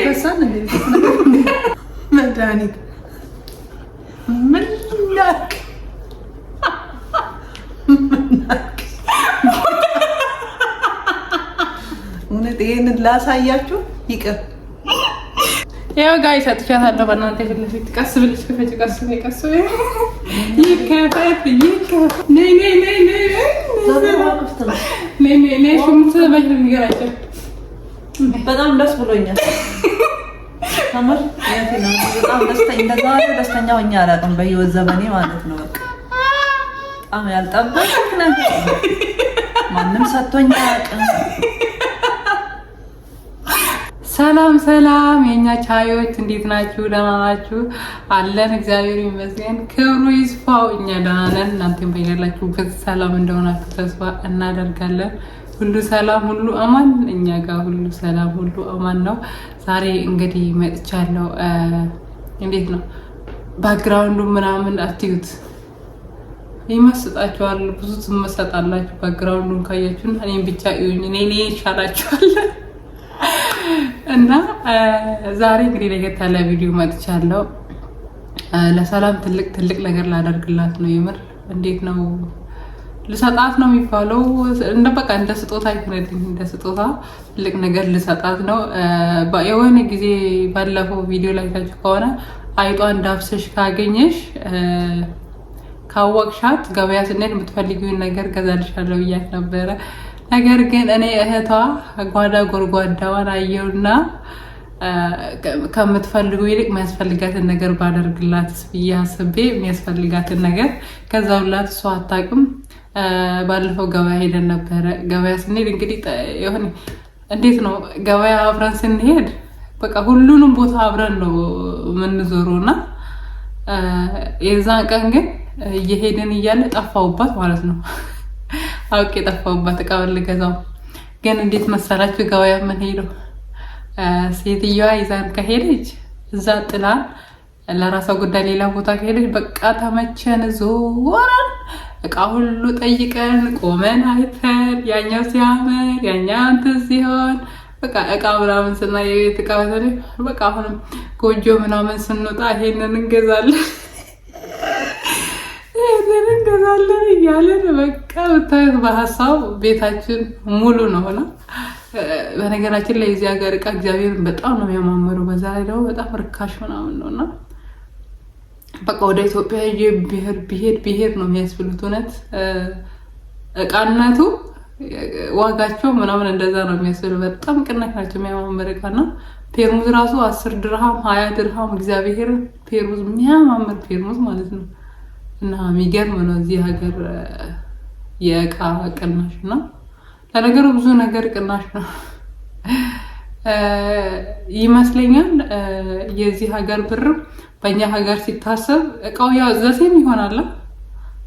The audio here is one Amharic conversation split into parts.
ረሳን እንዴ? መድኃኒት ምን ላክ እውነት ይሄንን ላሳያችሁ ይቅር። ያው ጋይ ሰጥቻታለሁ። በእናንተ ፊት ለፊት ቀስ ብለሽ ከፈጭ ቀስ በይ ይከፈት ነይ ነይ ነይ ነይ ነይ ነይ ነይ ሽሙት በጅ ንገራቸው። በጣም ደስ ብሎኛል። ተመር ያንተና በጣም ደስተኛ ሆኜ አላውቅም በህይወት ዘመኔ ማለት ነው። በቃ በጣም ያልጠበቅኩት ነገር ማንም ሰጥቶኝ አያውቅም። ሰላም ሰላም የኛ ቻዮች እንዴት ናችሁ? ደህና ናችሁ? አለን እግዚአብሔር ይመስገን፣ ክብሩ ይስፋው። እኛ ደህና ነን። እናንተም በያላችሁበት ሰላም እንደሆናችሁ ተስፋ እናደርጋለን። ሁሉ ሰላም፣ ሁሉ አማን፣ እኛ ጋር ሁሉ ሰላም፣ ሁሉ አማን ነው። ዛሬ እንግዲህ መጥቻለሁ። እንዴት ነው ባክግራውንዱ ምናምን አትዩት፣ ይመስጣችኋል። ብዙ ትመሰጣላችሁ ባክግራውንዱን ካያችሁን። እኔም ብቻ ይሁን እኔ ይሻላችኋል። እና ዛሬ እንግዲህ ለየት ያለ ቪዲዮ መጥቻለሁ። ለሰላም ትልቅ ነገር ላደርግላት ነው። የምር እንዴት ነው ልሰጣት ነው የሚባለው? እንደ ስጦታ ይሆንልኝ፣ እንደ ስጦታ ትልቅ ነገር ልሰጣት ነው። የሆነ ጊዜ ባለፈው ቪዲዮ ላይ ታችሁ ከሆነ አይጧን ዳብሰሽ ካገኘሽ ካወቅሻት ገበያ ስንሄድ የምትፈልጊውን ነገር ገዛልሻለሁ ብያት ነበረ። ነገር ግን እኔ እህቷ ጓዳ ጎርጓዳዋን አየውና ከምትፈልጉ ይልቅ የሚያስፈልጋትን ነገር ባደርግላትስ ብዬ አስቤ የሚያስፈልጋትን ነገር ከዛውላት። እሷ አታውቅም። ባለፈው ገበያ ሄደን ነበረ። ገበያ ስንሄድ እንግዲህ የሆነ እንዴት ነው ገበያ አብረን ስንሄድ በቃ ሁሉንም ቦታ አብረን ነው የምንዞረው እና የዛን ቀን ግን እየሄድን እያለ ጠፋውባት ማለት ነው። አውቄ የጠፋውባት እቃውን ልገዛው። ግን እንዴት መሰላችሁ ገበያ የምንሄደው ሴትዮዋ ይዛን ከሄደች እዛ ጥላን ለራሷ ጉዳይ ሌላ ቦታ ከሄደች በቃ ተመቸን፣ ዞረን እቃ ሁሉ ጠይቀን ቆመን አይተን ያኛው ሲያምር ያኛው እንትን ሲሆን በቃ እቃ ምናምን ስናይ የቤት እቃ በቃ አሁንም ጎጆ ምናምን ስንወጣ ይሄንን እንገዛለን እንገዛለን እያለን በቃ ብታዩት በሀሳብ ቤታችን ሙሉ ነው ሆነ። በነገራችን ላይ የዚህ ሀገር እቃ እግዚአብሔርን በጣም ነው የሚያማምሩ። በዛ ላይ ደግሞ በጣም ርካሽ ምናምን ነው እና በቃ ወደ ኢትዮጵያ ብሄድ ነው የሚያስብሉት። እውነት እቃነቱ ዋጋቸው ምናምን እንደዛ ነው የሚያስብሉ። በጣም ቅናሽ ናቸው። የሚያማምር እቃና ፔርሙዝ ራሱ 10 ድርሃም 20 ድርሃም እግዚአብሔር ፔርሙዝ የሚያማምር ፔርሙዝ ማለት ነው። እና የሚገርም ነው እዚህ ሀገር የእቃ ቅናሽ እና ለነገሩ ብዙ ነገር ቅናሽ ነው ይመስለኛል። የዚህ ሀገር ብር በእኛ ሀገር ሲታሰብ እቃው ያው ዘሴም ይሆናል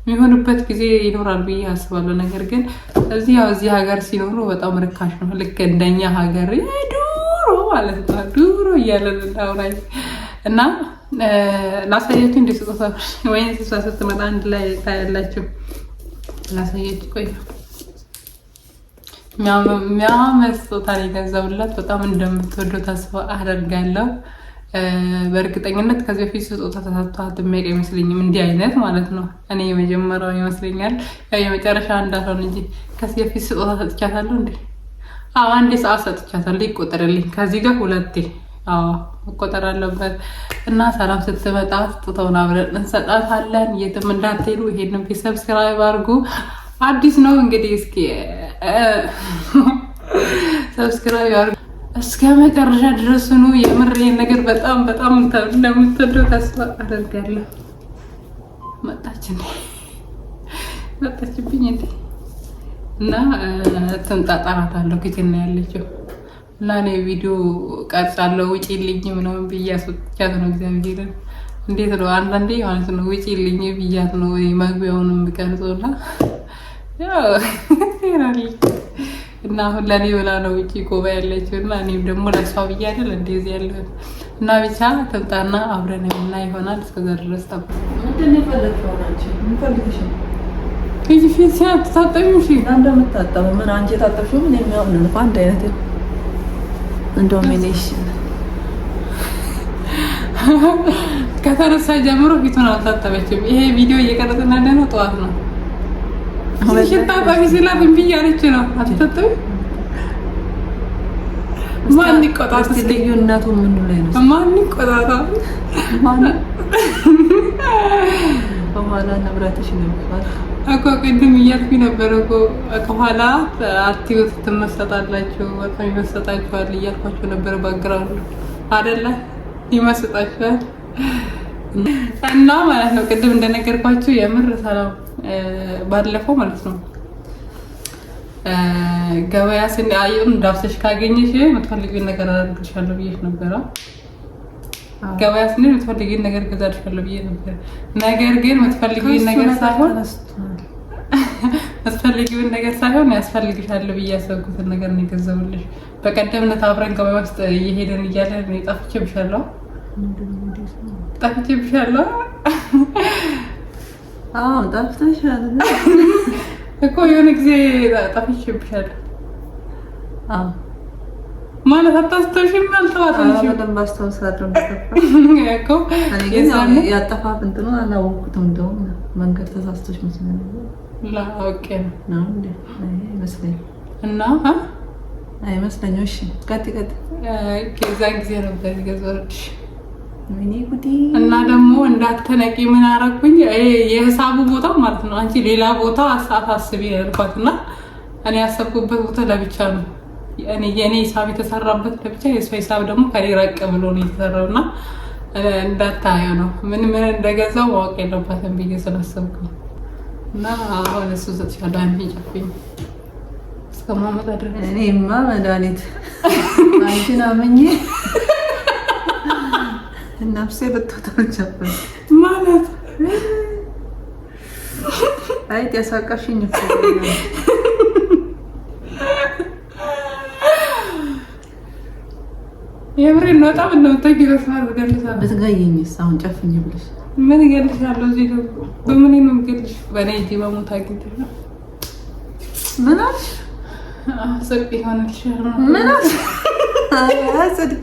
የሚሆንበት ጊዜ ይኖራል ብዬ አስባለሁ። ነገር ግን እዚህ ሀገር ሲኖሩ በጣም ርካሽ ነው። ልክ እንደኛ ሀገር ዱሮ ማለት ነው ዱሮ እያለን እንዳውራኝ እና ላሳያችሁ እንደ ስጦታ ወይ ስጦታ ስትመጣ አንድ ላይ ታያላችሁ። ላሳያችሁ ቆይ የሚያምር ስጦታ የገዛሁላት በጣም እንደምትወደው ተስፋ አደርጋለሁ። በእርግጠኝነት ከዚህ በፊት ስጦታ ተሰጥቷት የሚያውቅ አይመስለኝም፣ እንዲህ አይነት ማለት ነው። እኔ የመጀመሪያው ይመስለኛል። ያው የመጨረሻ እንዳልሆነ እንጂ ከዚህ በፊት ስጦታ ሰጥቻታለሁ እንዴ? አዎ አንዴ ሰዓት ሰጥቻታለሁ። ይቆጠርልኝ ከዚህ ጋር 2 መቆጠር አለበት። እና ሰላም ስትመጣ ስጦታውን አብረን እንሰጣታለን። የትም እንዳትሄዱ። ይሄንን ሰብስክራይብ አድርጉ። አዲስ ነው እንግዲህ እስኪ ሰብስክራይብ አድርጉ እስከ መጨረሻ ድረስ ነው። የምር ይሄን ነገር በጣም እንደምትወደው ተስፋ አደርጋለሁ። መጣችብኝ እንዴ? እና ትምጣጣራታለሁ ኪችን ነው ያለችው። እና እኔ ቪዲዮ ቀርጻለሁ ውጪልኝ ምናምን ብያት ወጥቻት ነው። እግዚአብሔርን እንዴት ነው አንዳንዴ ማለት ነው ውጪልኝ ብያት ነው መግቢያውን የምቀርጸውና ያው ይራል እና አሁን ለኔ ብላ ነው ውጪ ቆባ ያለችው እና እኔም ደግሞ ለሷ ብዬ አይደል እንደዚህ ያለው እና ብቻ ተምጣና አብረን እና ይሆናል። እስከዛ ድረስ ጠብቁ። ምንድን ይፈልጋው አንቺ ምን ፈልግሽ ነው? ከዚህ ፊት ታጠቢው እሺ እንደምታጠበ ምን አንቺ ታጠብሽው ምን የሚያምር ነው አንድ አይነት እንደውም እኔሽ ከተነሳ ጀምሮ ፊቱን አልታጠበችም። ይሄ ቪዲዮ እየቀረጽን ያለ ነው ጠዋት ነው። ሽታ ታቢ ሲላት እምቢ እያለች ነው። አትታጠብም። ማን ይቆጣት? ልዩነቱ ምን ላይ ነው? ማን ይቆጣታ? ማን በኋላ ንብረትሽ ነው እኮ ቅድም እያልኩኝ ነበር እኮ ከኋላ አትዩት ትመሰጣላችሁ፣ በጣም ይመሰጣችኋል እያልኳችሁ ነበር። ባግራውንድ አይደለ ይመሰጣችኋል እና ማለት ነው። ቅድም እንደነገርኳችሁ የምር ሰላም ባለፈው ማለት ነው ገበያ ስንአየም ዳብሰሽ ካገኘሽ የምትፈልጊውን ነገር አደርግልሻለሁ ብዬሽ ነበር። ገበያ ስንል የምትፈልጊውን ነገር ገዛልሻለሁ ብዬሽ ነበር። ነገር ግን የምትፈልጊውን ነገር ሳይሆን ያስፈልግሻል ብዬ ያሰብኩትን ነገር ነው የገዛሁልሽ። በቀደም ዕለት አብረን ገበያ ውስጥ እየሄድን እያለ ነው ጠፍቼብሻለሁ። ጠፍተሻል እኮ የሆነ ጊዜ ጠፍቼብሻለሁ ማለት አታስታውሽም? አልተዋጠልሽም? በደንብ አስታውሳለሁ። እኮ ያጠፋፍ እንትኑ አላወኩትም። እንደውም መንገድ ተሳስቶሽ መስሎኝ ላውቄ ነው እንዴ መስለኝ እና አይመስለኝም። እሺ ቀጥ ከዛን ጊዜ ነበር የገዛሁልሽ ምን ጉዲ እና ደግሞ እንዳትነቂ ምን አደረኩኝ? የሂሳቡ ቦታ ማለት ነው። አንቺ ሌላ ቦታ አሳስቢ ያልኳትና እኔ ያሰብኩበት ቦታ ለብቻ ነው። የኔ ሂሳብ የተሰራበት ለብቻ፣ የእሷ ሂሳብ ደግሞ ከኔ ራቅ ብሎ ነው የተሰራውና እንዳታየው ነው። ምን እንደገዛው ማወቅ የለባትም ብዬ ስላሰብኩ እና አሁን እሱ ሰጥሻለሁ። አንቺ ጨፍኝ እስከማመጣ ድረስ እኔማ መድኃኒት አንቺን አምኜ ነፍሴ ልትወጣ ጀመረ ማለት አይ ያሳቀሽኝ እኮ የምሬን ነው። በጣም እንደምትገርም አድርገልሻለሁ። ብትገይኝስ አሁን ጨፍኝ ብለሽ ምን እገልሻለሁ? እዚህ ደግሞ በምን ነው የምገልሽ? በእኔ እጅ በሞት አግኝተሽ ነው። ምን አልሽ? ጽድቅ ይሆንልሻል። ምን አልሽ? ጽድቅ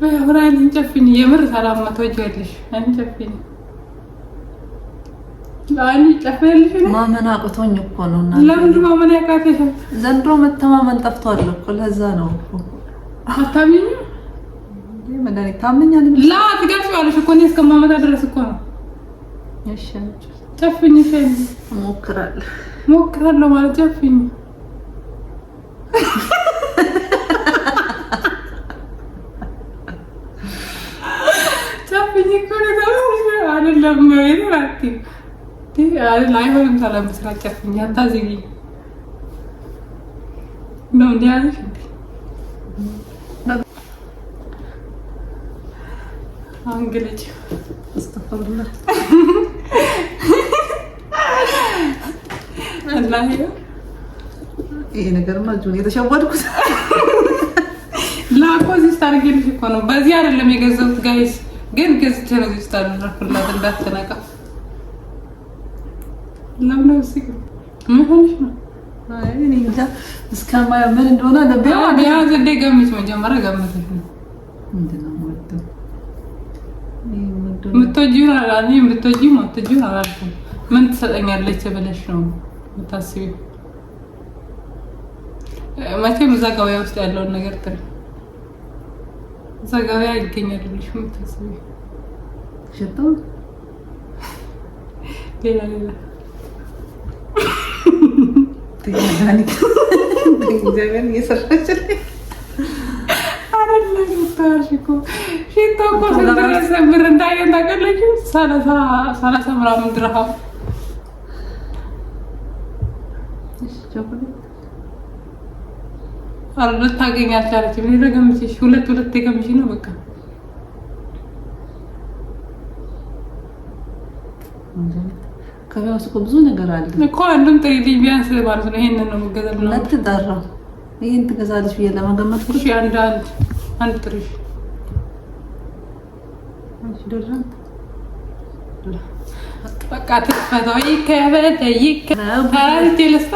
በሁራን እንጨፍኝ። የምር ሰላም መተወጃለሽ። አንጨፍኝ ላኒ ጨፍልሽ ነው። ማመን አቅቶኝ እኮ ነው። እና ለምን ማመን ያቃተሽ? ዘንድሮ መተማመን ጠፍቷል እኮ ለዛ ነው እኮ። አታምኚ? መድኃኒት ታምኛለሽ? ላ ትገልጪዋለሽ እኮ እኔ እስከማመጣ ድረስ እኮ ነው። እሺ ጨፍኝ። ሞክራለሁ ማለት ጨፍኝ። ጨፍኝ እኮ ነው አይደለም ይራቲ አይሆንም። ሰላም ስራ ጨፍኝ። አታዝጊ ነው እንዴ ያለሽ አንግልጭ አስተፈርላ አላህ ይሄ ነገር ማጁን የተሸወድኩት ላኮዚ ስታርገልሽ እኮ ነው። በዚህ አይደለም የገዛሁት ጋይስ፣ ግን ገዝቼ ነው እዚህ ስታደርኩላት እንዳትነቃ። ለምን ነው እዚህ ምን ሆነሽ ነው? አይ እኔ እንጃ እስከማየው ምን እንደሆነ ለቢያ ቢያንስ እንደ ገምች መጀመሪያ ገምተሽ ነው ምንድነው ማለት ነው የምትወጂውን አላልኩ የምትወጂውን አትወጂውን አላልኩም። ምን ትሰጠኛለች ብለሽ ነው የምታስቢው? መቼም እዛ ገበያ ውስጥ ያለውን ነገር ጥሪ እዛ ገበያ ይገኛል ብለሽ የምታስቢው ሽቶ ሌላ ተያዳኒክ እንደገና እየሰራችልኝ አይደለም ታርሽኮ ሽቶ እኮ ስለደረሰ ብር እንዳይገኝ ታውቃለች። 30 ምናምን ድርሃም አርነት ታገኝ አልቻለችም። እኔ ለገምቼሽ ሁለት ገምቼ ነው በቃ ከቢያውስ እኮ ብዙ ነገር አለ እኮ አንዱም ጥሪልኝ ቢያንስ ማለት ነው። ይሄንን ነው የምገዛው ነው ለትዳራ ይሄን ትገዛለሽ ብዬ ለማገመት እሺ አንድ ጥሪሽ አንቺ ደረንት በቃ ተፈታው ይከበተ ይከታል ቴለስታ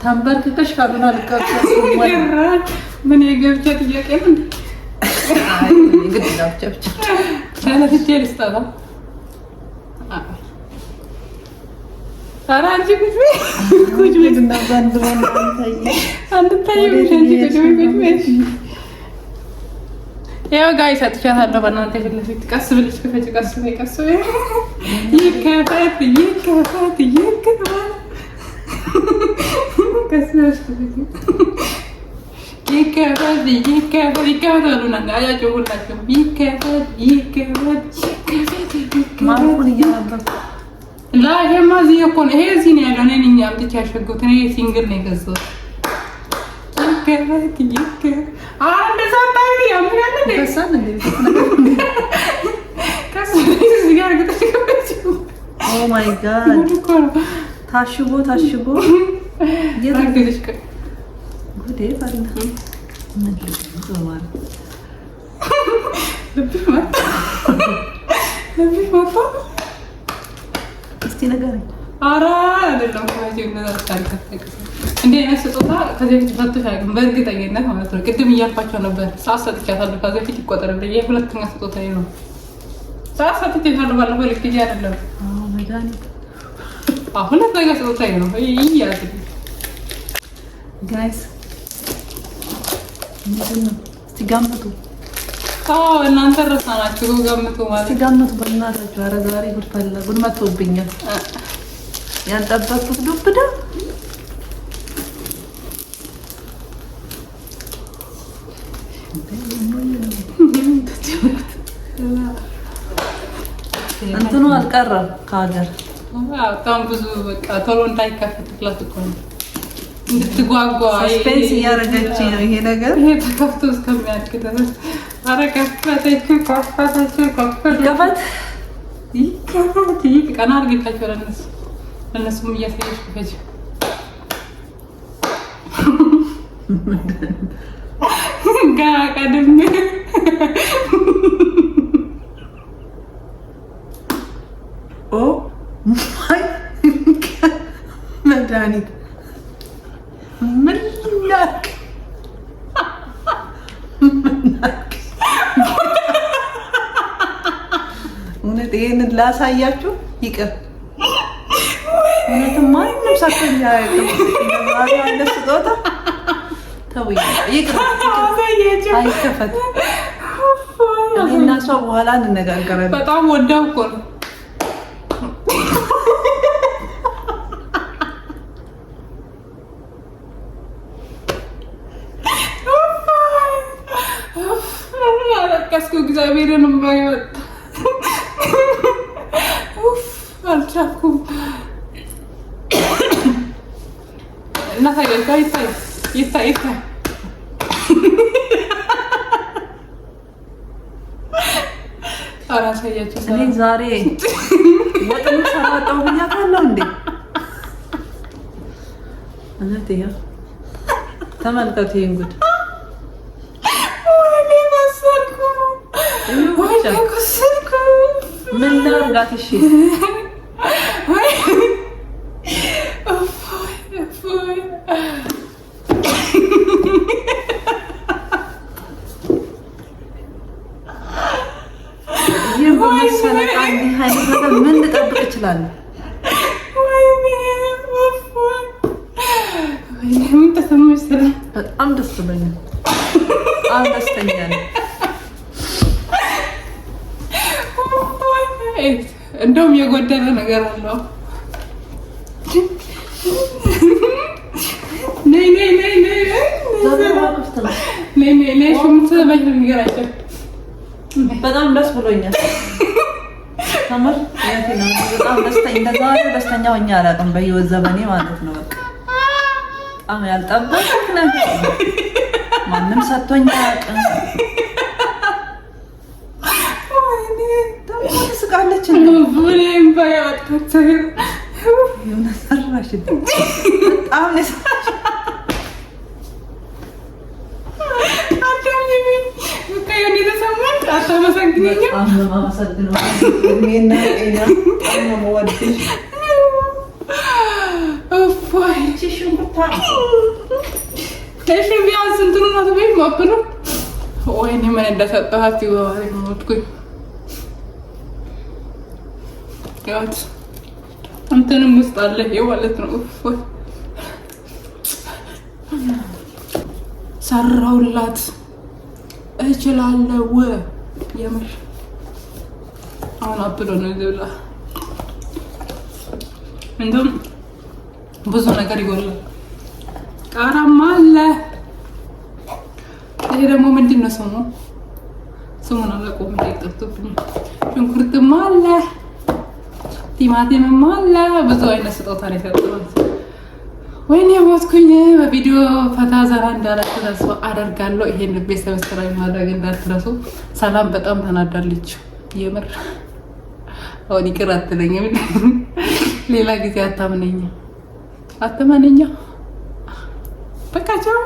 ተንበርክከሽ ካልሆነ አልቀበል ምን የገብቻ ጥያቄ ነው? አይ እንግዲህ ገብቻ ብቻ ታነትቼ ልስጣታ ታራ አንቺ ኩጅ እና ባንድሮን አንተ ታየው ኩጅ ያው ጋይስ አጥቻታለሁ። በእናንተ ፊት ለፊት ቀስ ብለሽ ከፈጭ ቀስ በይ ይከፈት ቀስ ብለሽ ይከፈት አሉና አያቸው ሁላቸው ይከፈት ማሩን እያነበብኩ ላ ይሄማ እዚህ እኮ ነው። ይሄ እዚህ ነው ያለው። እኔ ነኝ አምጥቼ ያሸጉት። እኔ ሲንግል ነው የገዛሁት። ይከፈት አንድ ሳታውቂ ያምራል እንዴ? በሳን እንዴ ከዚህ ጋር ከተከፈች ኦ ማይ ጋድ ታሽጎ የታገለሽ ጉዴ ባልና ምን ልትማር ለቢፋታ እስቲ ነገር አራ አይደለም ማለት ነው። ታሪክ እንዴ ስጦታ ከዚህ በፊት ፈትሽ አይደለም በእርግጠኝነት ማለት ነው። ቅድም እያልኳቸው ነበር። ሰዓት ሰጥቻታለሁ። ከዚህ በፊት ይቆጠርልኝ። የሁለተኛ ስጦታ ነው። ሰዓት ሰጥቻታለሁ። ባለፈው ልክ ይሄ አይደለም። መድኃኒት ሁለተኛ ስጦታ ነው። ይያዝ ጋይስ ምንድን ነው? እስቲ ገምቱ። እናንተ ረሳናችሁ። ገምቱ ማለት እስቲ ገምቱ በእናታችሁ። ኧረ ዛሬ ጉድ ፈላ ጉድ መጥቶብኛል። ያልጠበቅኩት ዱብዳ እንትኑ አልቀረም ከሀገር በጣም ብዙ በቃ ቶሎ እንዳይከፈትላት እኮ ነው እንድትጓጓ ሰስፔንስ እያደረገች ነው ይሄ ነገር። ይሄ ተከፍቶ እስከሚያልቅ ድረስ ኧረ ከፈተችው ቀና አድርጌታቸው ለእነሱም እያሳየች ክፈች ገና ቀድሜ ኦ ማይ መድኃኒት ምን ላክ እውነት ይሄንን ላሳያችሁ ይቅር። እውነትም ማንም ሳትኛ ያለ ስጦታ ተውይ ይቅር። አይከፈት እና ሰው በኋላ እንነጋገራለን። በጣም ወዳው እኮ ነው። አለቀስኩ። እግዚአብሔርን የማይወጣ አልቻልኩም። እናሳያቸው። ይታይ አራሳያቸው። እኔ ዛሬ ወጥም ሰራጣው ብያታለሁ እንዴ? እነቴ ተመልከቱ ይሄን ጉድ። ምን ላድርጋት? እሺ ምን ልጠብቅ እችላለሁ? በጣም ደስ ብሎኛል። በጣም ደስተኛ ነኝ። እንደውም የጎደለ ነገር አለው። በጣም ደስ ብሎኛል። ተምር በጣም ደስተኛ ሆኜ አላውቅም በህይወት ዘመኔ ማለት ነው። በቃ በጣም ያልጠበቅኩት ነገር ማንም ሰጥቶኝ አያውቅም። ትስቃለች በጣም እሺ ቢያንስ እንትኑን አትበይም አብሉ። ወይኔ ምን እንደሰጠኋት ይወራል ሞትኩኝ። ያት እንትንም ውስጥ አለ ይሄ ማለት ነው። ሰራውላት እችላለሁ የምር። አሁን አብሎ ነው ይዘውላ እንደውም ብዙ ነገር ይጎላል። ቃራማ አለ። ይሄ ደግሞ ምንድን ነው ስሙ? ስሙን አላውቀውም። ጠፍቶብኝ። ሽንኩርትም አለ፣ ቲማቲምም አለ። ብዙ አይነት ስጦታ ነው የሰጠሁት። ወይኔ ሞትኩኝ። በቪዲዮ ፈታ ዘና እንዳላችሁ ተስፋ አደርጋለሁ። ይሄን ቤት ሰብስክራይብ ማድረግ እንዳትረሱ። ሰላም በጣም ተናዳለች የምር። አሁን ይቅር አትለኝም። ሌላ ጊዜ አታምነኛ በቃ ቻው።